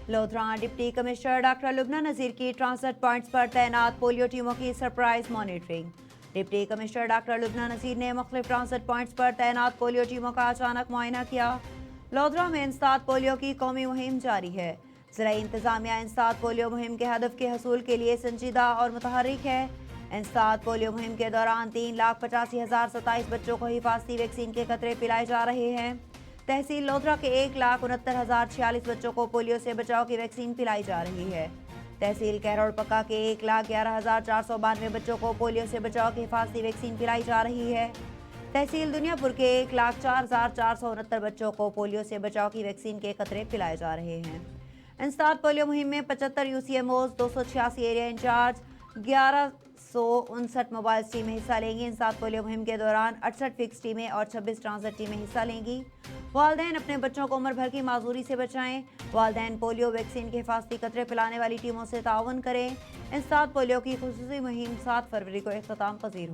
Lodhran deputy commissioner doctor Lubna Nazir کی transit points پر تعینات پولیو ٹیموں کی surprise monitoring. Deputy commissioner doctor Lubna Nazir نے مختلف ٹرانزٹ پوائنٹس پر تعینات پولیو ٹیموں کا اچانک معائنہ کیا۔ لودھرا میں انسداد پولیو کی قومی مہم جاری ہے۔ زرعی انتظامیہ انسداد پولیو مہم کے ہدف کے حصول کے لیے سنجیدہ اور متحرک ہے۔ انسداد پولیو مہم کے دوران 3,85,027 بچوں کو حفاظتی ویکسین کے قطرے پلائے جا رہے ہیں۔ تحصیل لودھرا کے 1,69,046 بچوں کو پولیو سے بچاؤ کی ویکسین پلائی جا رہی ہے۔ تحصیل کہروڑ پکا کے 1,11,492 بچوں کو پولیو سے بچاؤ کی حفاظتی ویکسین پلائی جا رہی ہے۔ تحصیل دنیا پور کے 1,04,469 بچوں کو پولیو سے بچاؤ کی ویکسین کے قطرے پلائے جا رہے ہیں۔ انسداد پولیو مہم میں 75 UCMOs، 286 ایریا انچارج، 1159 موبائل ٹیمیں حصہ لیں گی۔ انسداد پولیو مہم کے دوران 68 فکس ٹیمیں اور 26 ٹرانزٹ ٹیمیں حصہ لیں گی۔ والدین اپنے بچوں کو عمر بھر کی معذوری سے بچائیں۔ والدین پولیو ویکسین کے حفاظتی قطرے پلانے والی ٹیموں سے تعاون کریں۔ انسداد پولیو کی خصوصی مہم 7 فروری کو اختتام پذیر ہوگی۔